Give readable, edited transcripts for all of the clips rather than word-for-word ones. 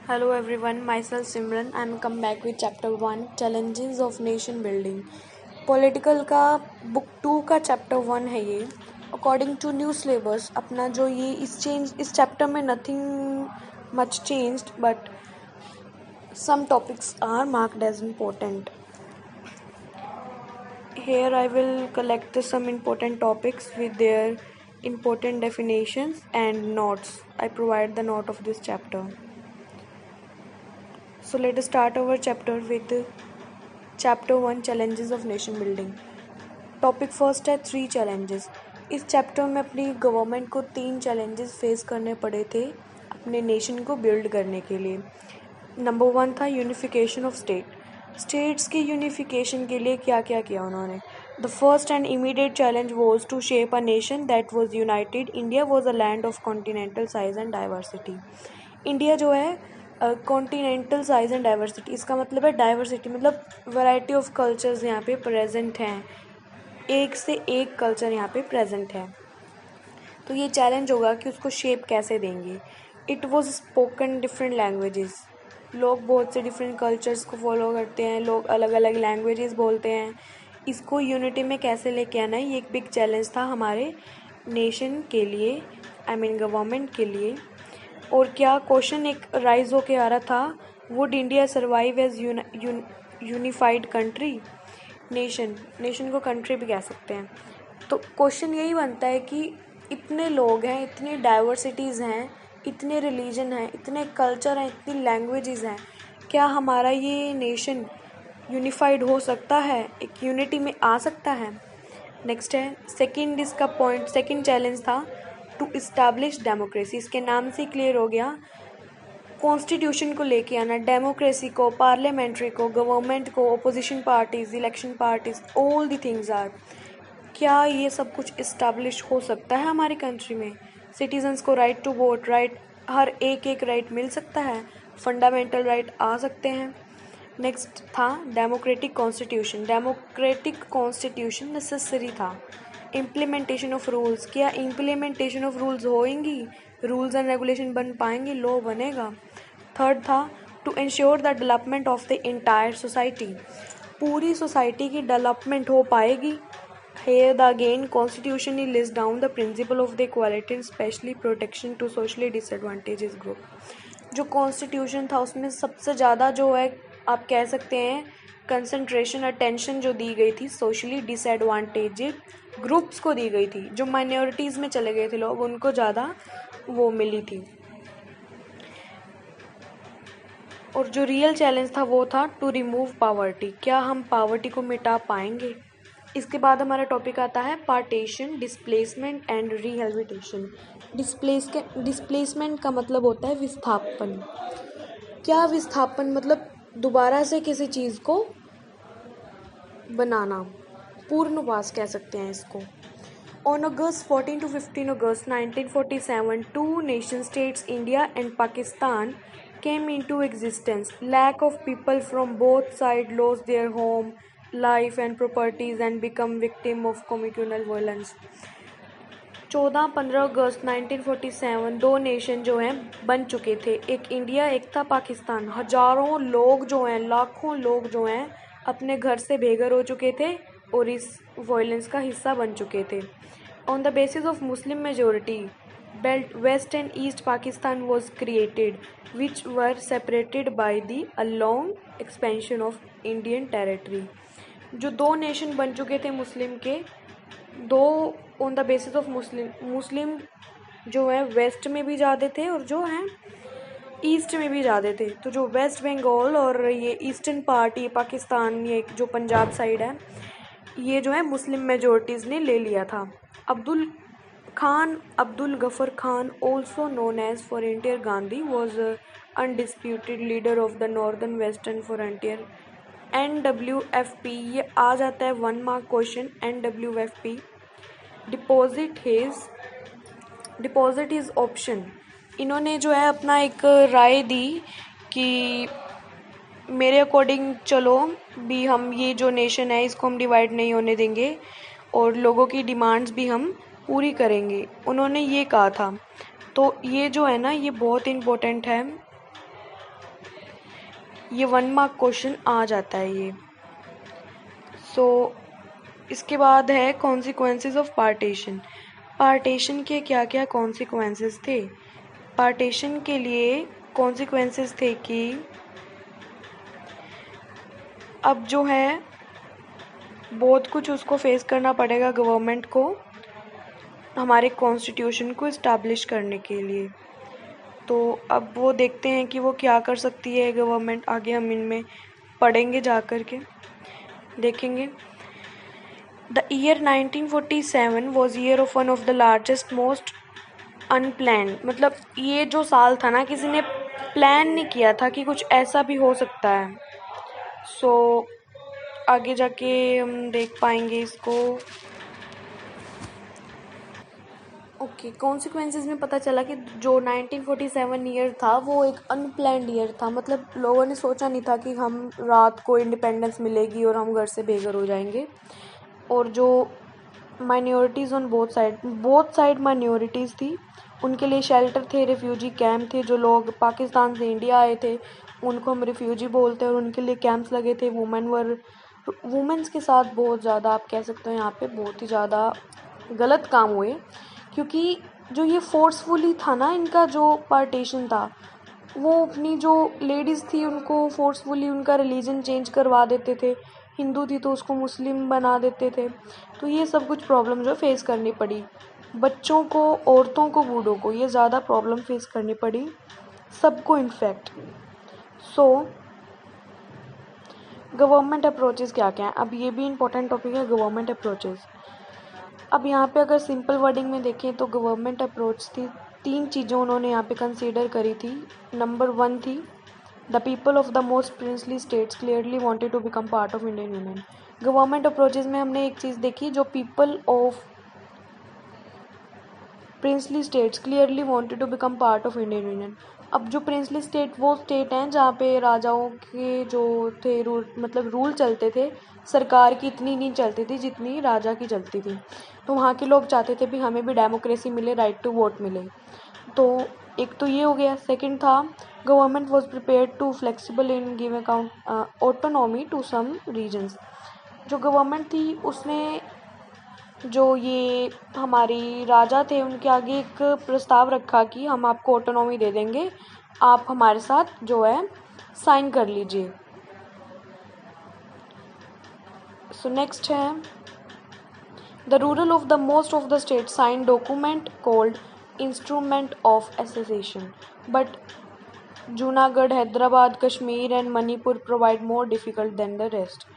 Hello everyone, myself Simran. I'm come back with chapter 1 Challenges of Nation Building. Political का book 2 का chapter 1 है ये. According to new syllabus अपना जो ये इस चैप्टर में nothing much changed but some topics are marked as important. Here I will collect some important topics with their important definitions and notes. I provide the note of this chapter. So let us start our chapter with chapter 1 Challenges of Nation Building. Topic first है 3 challenges. इस chapter में अपनी government को 3 challenges face करने पड़े थे अपने nation को बिल्ड करने के लिए. नंबर 1 था यूनिफिकेशन ऑफ स्टेट्स की यूनिफिकेशन के लिए क्या क्या किया उन्होंने. The first and immediate challenge was to shape a nation that was united. India was a land of continental size and diversity. India जो है कॉन्टिनेंटल साइज एंड डाइवर्सिटी, इसका मतलब है डाइवर्सिटी मतलब वैरायटी ऑफ कल्चर्स यहाँ पे present हैं, एक से एक कल्चर यहाँ पे प्रेजेंट है. तो ये चैलेंज होगा कि उसको शेप कैसे देंगे. It was spoken different languages. लोग बहुत से डिफरेंट कल्चर्स को फॉलो करते हैं, लोग अलग अलग लैंग्वेजेस बोलते हैं. इसको यूनिटी में कैसे लेके आना है, ये एक बिग चैलेंज था हमारे नेशन के लिए, आई मीन गवर्नमेंट के लिए. और क्या क्वेश्चन एक राइज होके आ रहा था, would India survive as unified country. Nation को कंट्री भी कह सकते हैं. तो क्वेश्चन यही बनता है कि इतने लोग हैं, इतनी डाइवर्सिटीज़ हैं, इतने रिलीजन हैं, इतने कल्चर हैं, इतनी लैंग्वेजेस हैं, क्या हमारा ये नेशन यूनिफाइड हो सकता है, एक यूनिटी में आ सकता है. नेक्स्ट है सेकंड, इसका पॉइंट सेकंड चैलेंज था टू इस्टेब्लिश डेमोक्रेसी. इसके नाम से क्लियर हो गया, कॉन्स्टिट्यूशन को लेके आना, डेमोक्रेसी को, पार्लियामेंट्री को, गवर्नमेंट को, opposition parties, election parties, all the things are. क्या ये सब कुछ इस्टेब्लिश हो सकता है हमारी कंट्री में. सिटीजन्स को राइट टू वोट, राइट हर एक राइट मिल सकता है, फंडामेंटल राइट आ सकते हैं. नेक्स्ट था democratic constitution. Democratic constitution necessary था. इम्प्लीमेंटेशन ऑफ रूल्स, क्या इम्प्लीमेंटेशन ऑफ रूल्स होएंगी, रूल्स एंड रेगुलेशन बन पाएंगी, लॉ बनेगा. थर्ड था to ensure the development of the entire society. पूरी सोसाइटी की डेवलपमेंट हो पाएगी. Here the again constitution lists down the principle of the equality and specially protection to socially disadvantaged group. जो constitution था उसमें सबसे ज़्यादा जो है आप कह सकते हैं कंसंट्रेशन अटेंशन जो दी गई थी सोशली डिसएडवांटेजेड ग्रुप्स को दी गई थी. जो माइनॉरिटीज़ में चले गए थे लोग, उनको ज़्यादा वो मिली थी. और जो रियल चैलेंज था वो था टू रिमूव पावर्टी. क्या हम पावर्टी को मिटा पाएंगे. इसके बाद हमारा टॉपिक आता है partition, displacement and rehabilitation. Displacement का मतलब होता है विस्थापन. क्या विस्थापन मतलब दोबारा से किसी चीज़ को बनाना, पुनर्वास कह सकते हैं इसको. On August 14 to 15 August 1947 two nation states India and Pakistan came into existence. Lack of people from both sides lost their home, life and properties and become victim of communal violence. 14-15 अगस्त 1947 दो nation जो हैं बन चुके थे, एक India एक था पाकिस्तान. हजारों लोग जो हैं, लाखों लोग जो हैं अपने घर से बेघर हो चुके थे और इस वायलेंस का हिस्सा बन चुके थे. On the basis of Muslim majority belt west and east Pakistan was created which were separated by the a long expansion of Indian territory. जो दो नेशन बन चुके थे मुस्लिम के, दो on the basis of Muslim जो है वेस्ट में भी ज़्यादा थे और जो हैं ईस्ट में भी ज़्यादा थे. तो जो वेस्ट बंगाल और ये ईस्टर्न पार्ट, ये पाकिस्तान, ये जो पंजाब साइड है, ये जो है मुस्लिम मेजोरिटीज़ ने ले लिया था. Abdul Ghaffar Khan also known as frontier Gandhi was undisputed leader of the northern western frontier. NWFP, ये आ जाता है 1 mark question. NWFP deposit is option. इन्होंने जो है अपना एक राय दी कि मेरे अकॉर्डिंग चलो भी हम ये जो नेशन है इसको हम डिवाइड नहीं होने देंगे और लोगों की डिमांड्स भी हम पूरी करेंगे, उन्होंने ये कहा था. तो ये जो है ना, ये बहुत इम्पोर्टेंट है. ये 1 मार्क क्वेश्चन आ जाता है ये। इसके बाद है कॉन्सिक्वेंसेस ऑफ पार्टीशन। पार्टीशन के क्या क्या कॉन्सिक्वेंसेस थे। पार्टीशन के लिए कॉन्सिक्वेंसेस थे कि अब जो है बहुत कुछ उसको फेस करना पड़ेगा गवर्नमेंट को हमारे कॉन्स्टिट्यूशन को इस्टेब्लिश करने के लिए। तो अब वो देखते हैं कि वो क्या कर सकती है गवर्नमेंट। आगे हम इनमें पढ़ेंगे जा कर के देखेंगे। The year 1947 was year of one of the largest most unplanned. मतलब ये जो साल था ना, किसी ने प्लान नहीं किया था कि कुछ ऐसा भी हो सकता है। आगे जाके हम देख पाएंगे इसको। ओके, कॉन्सिक्वेंसेस में पता चला कि जो 1947 ईयर था वो एक अनप्लान्ड ईयर था। मतलब लोगों ने सोचा नहीं था कि हम रात को इंडिपेंडेंस मिलेगी और हम घर से बेघर हो जाएंगे। और जो minorities on both side minorities थी, उनके लिए शेल्टर थे, रिफ्यूजी कैंप थे। जो लोग पाकिस्तान से इंडिया आए थे उनको हम रिफ्यूजी बोलते हैं, और उनके लिए कैंप्स लगे थे। वुमेन्स के साथ बहुत ज़्यादा आप कह सकते हो यहाँ पे बहुत ही ज़्यादा गलत काम हुए, क्योंकि जो ये फोर्सफुली था ना, इनका जो पार्टीशन था, वो अपनी जो लेडीज़ थी उनको फोर्सफुली उनका रिलीजन चेंज करवा देते थे। हिंदू थी तो उसको मुस्लिम बना देते थे। तो ये सब कुछ प्रॉब्लम जो फेस करनी पड़ी बच्चों को, औरतों को, बूढ़ों को, ये ज़्यादा प्रॉब्लम फेस करनी पड़ी सबको इनफैक्ट। गवर्नमेंट अप्रोचेस क्या क्या हैं, अब ये भी इम्पोर्टेंट टॉपिक है गवर्नमेंट अप्रोचेस। अब यहाँ पे अगर सिंपल वर्डिंग में देखें तो गवर्नमेंट अप्रोच थी, 3 चीज़ें उन्होंने यहाँ पे कंसीडर करी थी। नंबर 1 थी the people of the most princely states clearly wanted to become part of Indian union. Government approaches में हमने एक चीज़ देखी, जो people of princely states clearly wanted to become part of Indian union. अब जो प्रिंसली स्टेट वो state हैं जहाँ पे राजाओं के जो थे रूल चलते थे, सरकार की इतनी नहीं चलती थी जितनी राजा की चलती थी। तो वहाँ के लोग चाहते थे भी हमें भी डेमोक्रेसी मिले, राइट टू वोट मिले। तो एक तो ये हो गया। सेकंड था government was prepared to flexible in give account autonomy to some regions. जो गवर्नमेंट थी उसने जो ये हमारी राजा थे उनके आगे एक प्रस्ताव रखा कि हम आपको ऑटोनॉमी दे देंगे, आप हमारे साथ जो है साइन कर लीजिए। नेक्स्ट है the rural of the most of the state sign document called instrument of association, but Junagadh, Hyderabad, Kashmir and Manipur provide more difficult than the rest.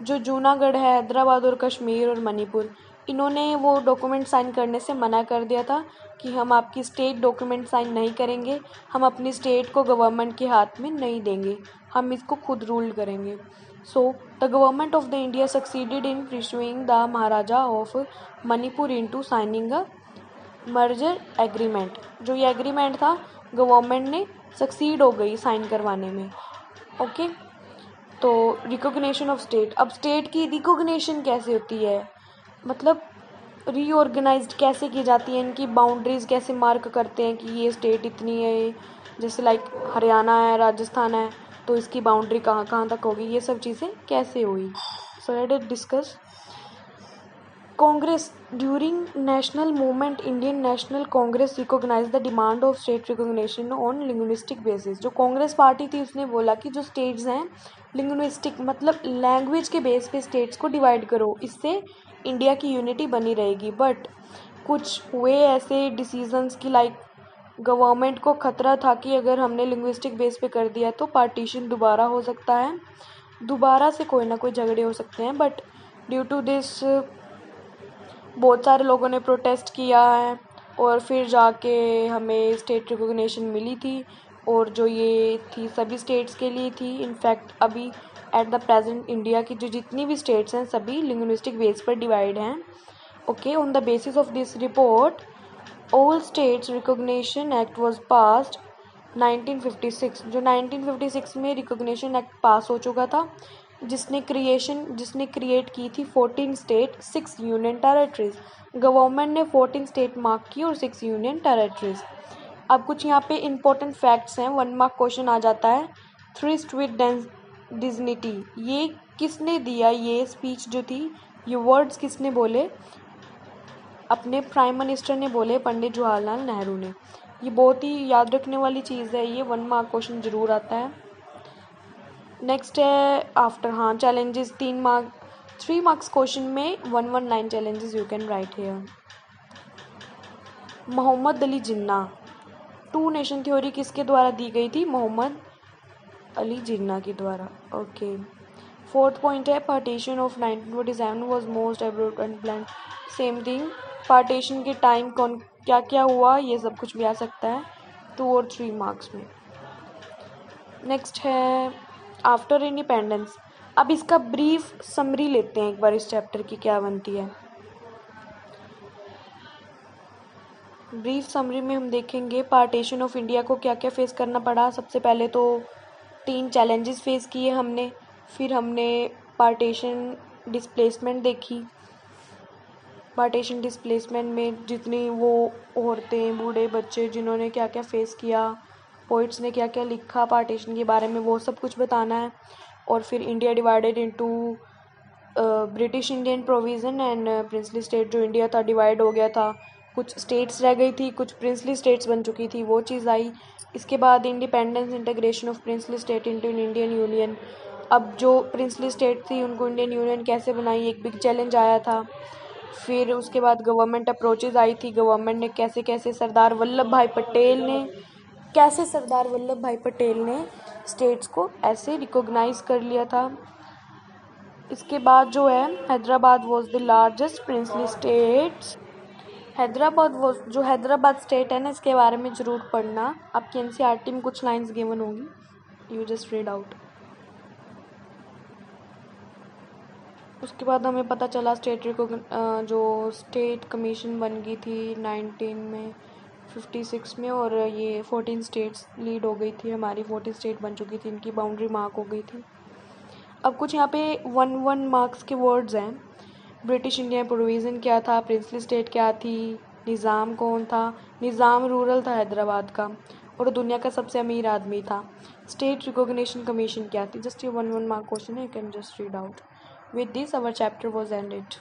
जो जूनागढ़ है, हैदराबाद और कश्मीर और मणिपुर, इन्होंने वो डॉक्यूमेंट साइन करने से मना कर दिया था कि हम आपकी स्टेट डॉक्यूमेंट साइन नहीं करेंगे, हम अपनी स्टेट को गवर्नमेंट के हाथ में नहीं देंगे, हम इसको खुद रूल करेंगे। The government of the India succeeded in persuading the Maharaja of Manipur into signing a merger agreement. जो ये एग्रीमेंट था गवर्नमेंट ने सक्सीड हो गई साइन करवाने में। ओके, तो रिकॉग्निशन ऑफ स्टेट। अब स्टेट की रिकॉग्निशन कैसे होती है, मतलब रीऑर्गेनाइज्ड कैसे की जाती है, इनकी बाउंड्रीज कैसे मार्क करते हैं कि ये स्टेट इतनी है। जैसे लाइक हरियाणा है, राजस्थान है, तो इसकी बाउंड्री कहाँ कहाँ तक होगी, ये सब चीज़ें कैसे हुई। Let us discuss. Congress during national movement Indian National Congress recognise the demand of state recognition on linguistic basis. जो कांग्रेस पार्टी थी उसने बोला कि जो स्टेट्स हैं लिंग्विस्टिक मतलब लैंग्वेज के बेस पे स्टेट्स को डिवाइड करो, इससे इंडिया की यूनिटी बनी रहेगी। बट कुछ हुए ऐसे डिसीजंस की लाइक गवर्नमेंट को खतरा था कि अगर हमने लिंग्विस्टिक बेस पे कर दिया तो पार्टीशन दोबारा हो सकता है, दोबारा से कोई ना कोई झगड़े हो सकते हैं। बट ड्यू टू दिस बहुत सारे लोगों ने प्रोटेस्ट किया है और फिर जाके हमें स्टेट रिकॉग्निशन मिली थी, और जो ये थी सभी स्टेट्स के लिए थी। इनफैक्ट अभी एट द प्रेजेंट इंडिया की जो जितनी भी स्टेट्स हैं सभी लिंग्विस्टिक बेस पर डिवाइड हैं। Okay, on the basis of this report all states recognition act was passed 1956। जो 1956 में रिकॉग्निशन एक्ट पास हो चुका था, जिसने क्रिएट की थी 14 स्टेट 6 यूनियन टेरेटरीज। गवर्नमेंट ने 14 स्टेट मार्क की और 6 यूनियन टेरेटरीज। अब कुछ यहाँ पे इंपॉर्टेंट फैक्ट्स हैं, 1 मार्क क्वेश्चन आ जाता है थ्रिस्ट विद डिग्निटी, ये किसने दिया? ये स्पीच जो थी, ये वर्ड्स किसने बोले? अपने प्राइम मिनिस्टर ने बोले, पंडित जवाहरलाल नेहरू ने। ये बहुत ही याद रखने वाली चीज़ है, ये 1 मार्क क्वेश्चन ज़रूर आता है। नेक्स्ट है आफ्टर, हाँ, चैलेंजेस 3 मार्क्स क्वेश्चन में 119 challenges you can write here. Mohammad Ali Jinnah, 2 nation theory किसके द्वारा दी गई थी? मोहम्मद अली जिन्ना के द्वारा। ओके। 4th पॉइंट है partition of 1947 was most abroad and plan. Same thing, partition के टाइम कौन क्या क्या हुआ, ये सब कुछ भी आ सकता है 2 और 3 मार्क्स में। नेक्स्ट है आफ्टर इंडिपेंडेंस। अब इसका ब्रीफ समरी लेते हैं एक बार, इस चैप्टर की क्या बनती है। ब्रीफ समरी में हम देखेंगे पार्टीशन ऑफ इंडिया को क्या क्या फेस करना पड़ा। सबसे पहले तो 3 चैलेंजेस फेस किए हमने, फिर हमने पार्टीशन डिस्प्लेसमेंट देखी। पार्टीशन डिस्प्लेसमेंट में जितनी वो औरतें, बूढ़े, बच्चे जिन्होंने क्या क्या फेस किया, पोइट्स ने क्या क्या लिखा पार्टीशन के बारे में, वो सब कुछ बताना है। और फिर India divided into British Indian provision and princely state, जो इंडिया था डिवाइड हो गया था, कुछ स्टेट्स रह गई थी, कुछ प्रिंसली स्टेट्स बन चुकी थी, वो चीज़ आई। इसके बाद independence, integration of princely state into Indian union. अब जो प्रिंसली स्टेट थी उनको इंडियन यूनियन कैसे बनाई, एक बिग चैलेंज आया था। फिर उसके बाद गवर्नमेंट अप्रोचेज आई थी, गवर्नमेंट ने कैसे सरदार वल्लभ भाई पटेल ने स्टेट्स को ऐसे रिकॉग्नाइज कर लिया था। इसके बाद जो है Hyderabad was the largest princely states. Hyderabad state है ना, इसके बारे में ज़रूर पढ़ना, आपकी एनसीईआरटी में कुछ लाइंस गिवन होंगी, यू जस्ट रीड आउट। उसके बाद हमें पता चला जो स्टेट कमीशन बन गई थी 1956 में, और ये 14 स्टेट्स लीड हो गई थी, हमारी 14 स्टेट बन चुकी थी, इनकी बाउंड्री मार्क हो गई थी। अब कुछ यहाँ पे 1 मार्क्स के वर्ड्स हैं। ब्रिटिश इंडिया प्रोविज़न क्या था, प्रिंसली स्टेट क्या थी, निज़ाम कौन था, निज़ाम रूरल था हैदराबाद का, और दुनिया का सबसे अमीर आदमी था। स्टेट रिकॉग्निशन कमीशन क्या थी, जस्ट ये 1 मार्क क्वेश्चन है, you can just read out. With this, our chapter was ended.